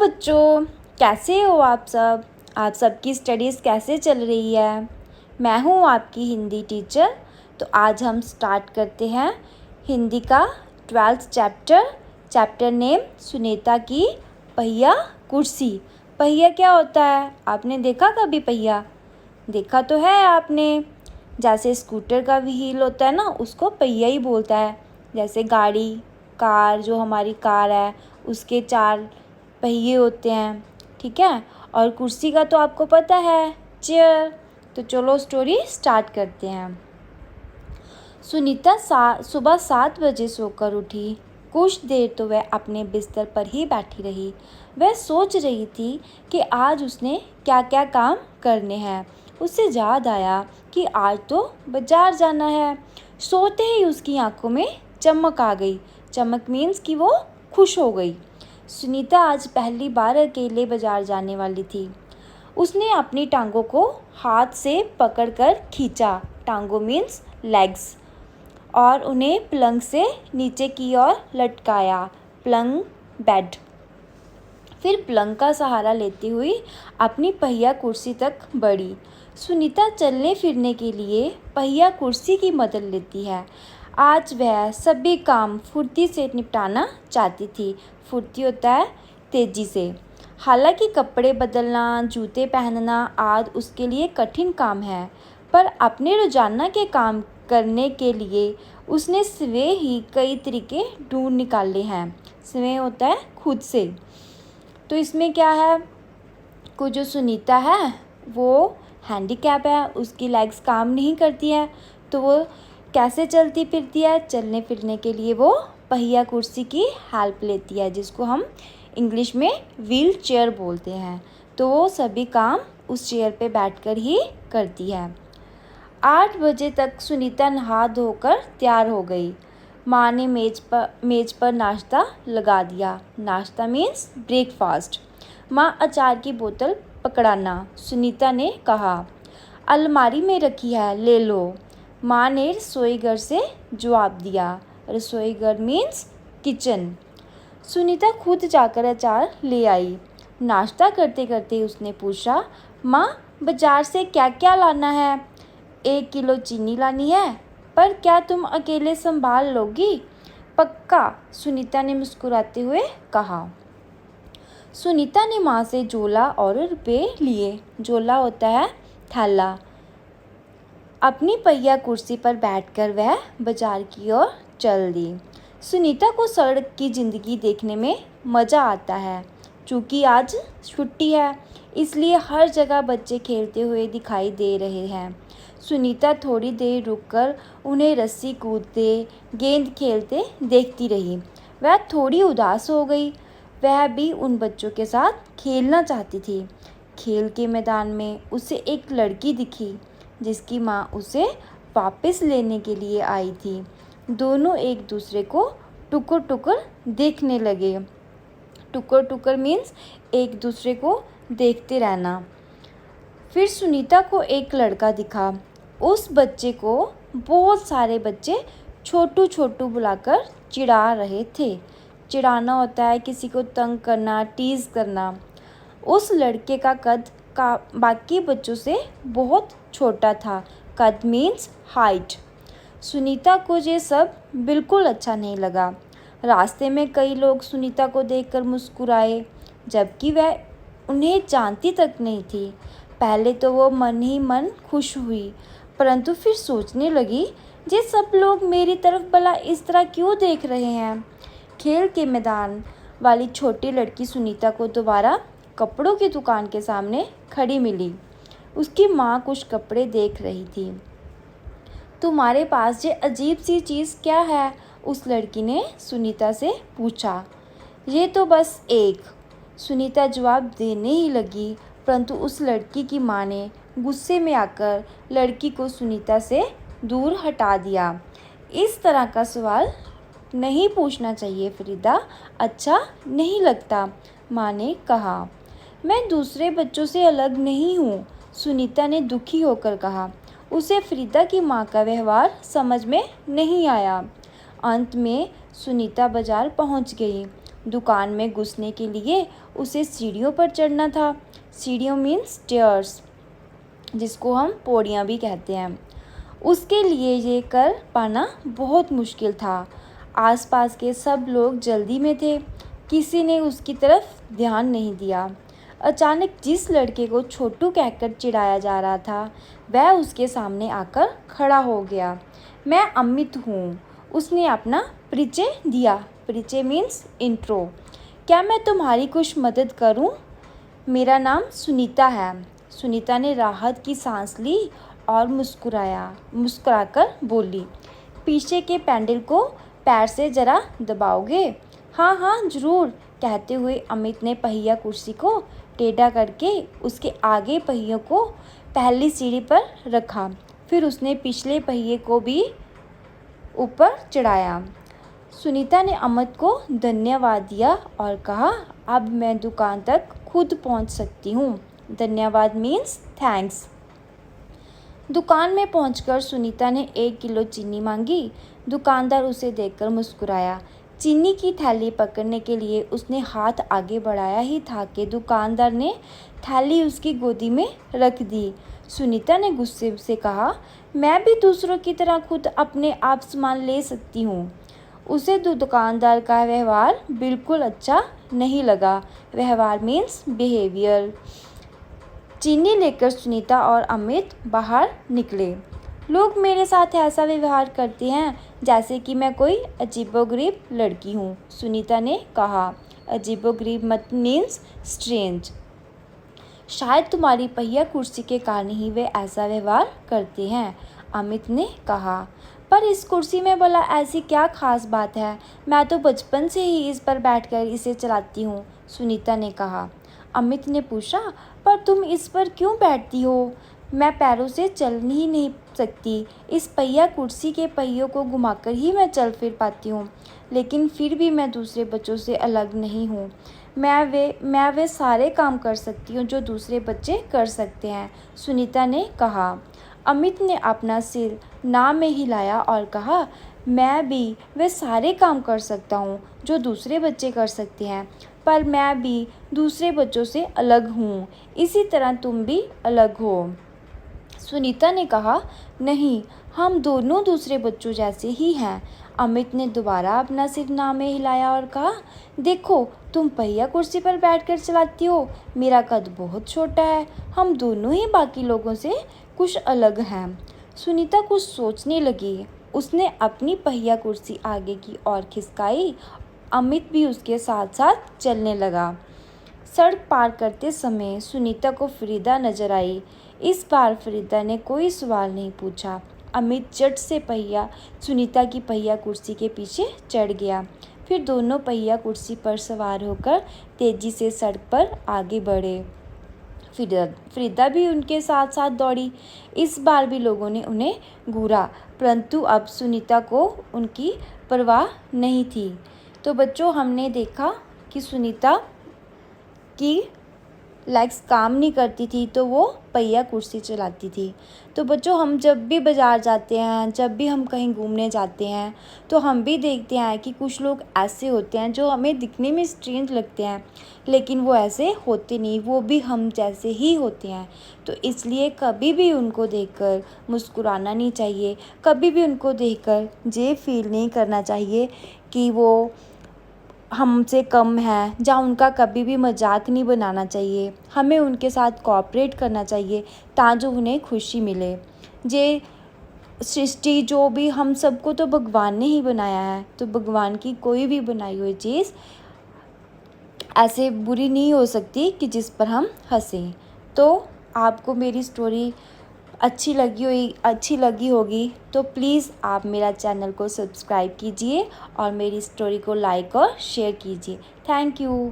बच्चों, कैसे हो आप सब? आप सबकी स्टडीज़ कैसे चल रही है? मैं हूँ आपकी हिंदी टीचर। तो आज हम स्टार्ट करते हैं हिंदी का 12th चैप्टर नेम सुनीता की पहिया कुर्सी। पहिया क्या होता है? आपने देखा कभी पहिया? देखा तो है आपने। जैसे स्कूटर का व्हील होता है ना, उसको पहिया ही बोलता है। जैसे गाड़ी, कार, जो हमारी कार है उसके 4 पहिए होते हैं, ठीक है। और कुर्सी का तो आपको पता है, चेयर। तो चलो स्टोरी स्टार्ट करते हैं। सुनीता सुबह 7 बजे सोकर उठी। कुछ देर तो वह अपने बिस्तर पर ही बैठी रही। वह सोच रही थी कि आज उसने क्या क्या काम करने हैं। उसे याद आया कि आज तो बाजार जाना है। सोते ही उसकी आंखों में चमक आ गई। चमक मीन्स कि वो खुश हो गई। सुनीता आज पहली बार अकेले बाजार जाने वाली थी। उसने अपनी टांगों को हाथ से पकड़कर खींचा। टांगों मीन्स लेग्स। और उन्हें पलंग से नीचे की ओर लटकाया। पलंग बेड। फिर पलंग का सहारा लेती हुई अपनी पहिया कुर्सी तक बढ़ी। सुनीता चलने फिरने के लिए पहिया कुर्सी की मदद लेती है। आज वह सभी काम फुर्ती से निपटाना चाहती थी। फुर्ती होता है तेजी से। हालांकि कपड़े बदलना, जूते पहनना आदि उसके लिए कठिन काम है, पर अपने रोजाना के काम करने के लिए उसने स्वयं ही कई तरीके ढूंढ निकाले हैं। स्वयं होता है खुद से। तो इसमें क्या है, को जो सुनीता है वो हैंडीकैप है, उसकी लेग्स काम नहीं करती है। तो वो कैसे चलती फिरती है? चलने फिरने के लिए वो पहिया कुर्सी की हेल्प लेती है, जिसको हम इंग्लिश में व्हील चेयर बोलते हैं। तो वो सभी काम उस चेयर पे बैठकर ही करती है। 8 बजे तक सुनीता नहा धोकर तैयार हो गई। माँ ने मेज पर नाश्ता लगा दिया। नाश्ता मीन्स ब्रेकफास्ट। माँ अचार की बोतल पकड़ाना, सुनीता ने कहा। अलमारी में रखी है, ले लो। माँ ने रसोई घर से जवाब दिया। रसोई घर मीन्स किचन। सुनीता खुद जाकर अचार ले आई। नाश्ता करते करते उसने पूछा, माँ बाजार से क्या क्या लाना है? 1 किलो चीनी लानी है, पर क्या तुम अकेले संभाल लोगी? पक्का, सुनीता ने मुस्कुराते हुए कहा। सुनीता ने माँ से झोला और रुपए लिए। झोला होता है थैला। अपनी पहिया कुर्सी पर बैठकर वह बाजार की ओर चल दी। सुनीता को सड़क की ज़िंदगी देखने में मज़ा आता है। चूँकि आज छुट्टी है, इसलिए हर जगह बच्चे खेलते हुए दिखाई दे रहे हैं। सुनीता थोड़ी देर रुककर उन्हें रस्सी कूदते, गेंद खेलते देखती रही। वह थोड़ी उदास हो गई। वह भी उन बच्चों के साथ खेलना चाहती थी। खेल के मैदान में उसे एक लड़की दिखी, जिसकी माँ उसे वापस लेने के लिए आई थी। दोनों एक दूसरे को टुकुर टुकुर देखने लगे। टुकुर टुकुर मीन्स एक दूसरे को देखते रहना। फिर सुनीता को एक लड़का दिखा। उस बच्चे को बहुत सारे बच्चे छोटू छोटू बुलाकर चिढ़ा रहे थे। चिढ़ाना होता है किसी को तंग करना, टीज़ करना। उस लड़के का कद का बाकी बच्चों से बहुत छोटा था। कद मीन्स हाइट। सुनीता को ये सब बिल्कुल अच्छा नहीं लगा। रास्ते में कई लोग सुनीता को देखकर मुस्कुराए, जबकि वह उन्हें जानती तक नहीं थी। पहले तो वो मन ही मन खुश हुई, परंतु फिर सोचने लगी, ये सब लोग मेरी तरफ भला इस तरह क्यों देख रहे हैं? खेल के मैदान वाली छोटी लड़की सुनीता को दोबारा कपड़ों की दुकान के सामने खड़ी मिली। उसकी माँ कुछ कपड़े देख रही थी। तुम्हारे पास ये अजीब सी चीज़ क्या है? उस लड़की ने सुनीता से पूछा। ये तो बस एक, सुनीता जवाब देने ही लगी, परंतु उस लड़की की माँ ने गुस्से में आकर लड़की को सुनीता से दूर हटा दिया। इस तरह का सवाल नहीं पूछना चाहिए फरीदा, अच्छा नहीं लगता, माँ ने कहा। मैं दूसरे बच्चों से अलग नहीं हूँ, सुनीता ने दुखी होकर कहा। उसे फरीदा की माँ का व्यवहार समझ में नहीं आया। अंत में सुनीता बाजार पहुँच गई। दुकान में घुसने के लिए उसे सीढ़ियों पर चढ़ना था। सीढ़ियों मीन्स स्टेयर्स, जिसको हम पौड़ियाँ भी कहते हैं। उसके लिए ये कर पाना बहुत मुश्किल था। आसपास के सब लोग जल्दी में थे, किसी ने उसकी तरफ ध्यान नहीं दिया। अचानक जिस लड़के को छोटू कहकर चिढ़ाया जा रहा था, वह उसके सामने आकर खड़ा हो गया। मैं अमित हूँ, उसने अपना परिचय दिया। परिचय मीन्स इंट्रो। क्या मैं तुम्हारी कुछ मदद करूँ? मेरा नाम सुनीता है। सुनीता ने राहत की सांस ली और मुस्कुराकर बोली, पीछे के पैडल को पैर से ज़रा दबाओगे? हाँ हाँ ज़रूर, कहते हुए अमित ने पहिया कुर्सी को टेढ़ा करके उसके आगे पहियों को पहली सीढ़ी पर रखा। फिर उसने पिछले पहिए को भी ऊपर चढ़ाया। सुनीता ने अमित को धन्यवाद दिया और कहा, अब मैं दुकान तक खुद पहुंच सकती हूँ। धन्यवाद मीन्स थैंक्स। दुकान में पहुंचकर सुनीता ने 1 किलो चीनी मांगी। दुकानदार उसे देखकर मुस्कुराया। चीनी की थैली पकड़ने के लिए उसने हाथ आगे बढ़ाया ही था कि दुकानदार ने थैली उसकी गोदी में रख दी। सुनीता ने गुस्से से कहा, मैं भी दूसरों की तरह खुद अपने आप सामान ले सकती हूँ। उसे दुकानदार का व्यवहार बिल्कुल अच्छा नहीं लगा। व्यवहार मीन्स बिहेवियर। चीनी लेकर सुनीता और अमित बाहर निकले। लोग मेरे साथ ऐसा व्यवहार करते हैं जैसे कि मैं कोई अजीबोगरीब लड़की हूँ, सुनीता ने कहा। अजीबोगरीब मत मीन्स स्ट्रेंज। शायद तुम्हारी पहिया कुर्सी के कारण ही वे ऐसा व्यवहार करते हैं, अमित ने कहा। पर इस कुर्सी में भला ऐसी क्या खास बात है? मैं तो बचपन से ही इस पर बैठकर इसे चलाती हूँ, सुनीता ने कहा। अमित ने पूछा, पर तुम इस पर क्यों बैठती हो? मैं पैरों से चल ही नहीं सकती। इस पहिया कुर्सी के पहियों को घुमाकर ही मैं चल फिर पाती हूँ। लेकिन फिर भी मैं दूसरे बच्चों से अलग नहीं हूँ। मैं वे सारे काम कर सकती हूँ जो दूसरे बच्चे कर सकते हैं, सुनीता ने कहा। अमित ने अपना सिर ना में हिलाया और कहा, मैं भी वे सारे काम कर सकता हूँ जो दूसरे बच्चे कर सकते हैं, पर मैं भी दूसरे बच्चों से अलग हूँ। इसी तरह तुम भी अलग हो। सुनीता ने कहा, नहीं, हम दोनों दूसरे बच्चों जैसे ही हैं। अमित ने दोबारा अपना सिर ना में हिलाया और कहा, देखो, तुम पहिया कुर्सी पर बैठकर चलाती हो, मेरा कद बहुत छोटा है। हम दोनों ही बाकी लोगों से कुछ अलग हैं। सुनीता कुछ सोचने लगी। उसने अपनी पहिया कुर्सी आगे की ओर खिसकाई। अमित भी उसके साथ साथ चलने लगा। सड़क पार करते समय सुनीता को फरीदा नजर आई। इस बार फरीदा ने कोई सवाल नहीं पूछा। अमित झट से सुनीता की पहिया कुर्सी के पीछे चढ़ गया। फिर दोनों पहिया कुर्सी पर सवार होकर तेजी से सड़क पर आगे बढ़े। फरीदा भी उनके साथ साथ दौड़ी। इस बार भी लोगों ने उन्हें घूरा, परंतु अब सुनीता को उनकी परवाह नहीं थी। तो बच्चों, हमने देखा कि सुनीता की लेग्स काम नहीं करती थी तो वो पहिया कुर्सी चलाती थी। तो बच्चों, हम जब भी बाज़ार जाते हैं, जब भी हम कहीं घूमने जाते हैं, तो हम भी देखते हैं कि कुछ लोग ऐसे होते हैं जो हमें दिखने में स्ट्रेंज लगते हैं, लेकिन वो ऐसे होते नहीं, वो भी हम जैसे ही होते हैं। तो इसलिए कभी भी उनको देखकर मुस्कुराना नहीं चाहिए, कभी भी उनको देखकर ये फील नहीं करना चाहिए कि वो हमसे कम है, जहाँ उनका कभी भी मजाक नहीं बनाना चाहिए। हमें उनके साथ कोऑपरेट करना चाहिए ताकि उन्हें खुशी मिले। ये सृष्टि जो भी हम सबको तो भगवान ने ही बनाया है, तो भगवान की कोई भी बनाई हुई चीज़ ऐसे बुरी नहीं हो सकती कि जिस पर हम हंसें। तो आपको मेरी स्टोरी अच्छी लगी होगी तो प्लीज़ आप मेरा चैनल को सब्सक्राइब कीजिए और मेरी स्टोरी को लाइक और शेयर कीजिए। Thank you.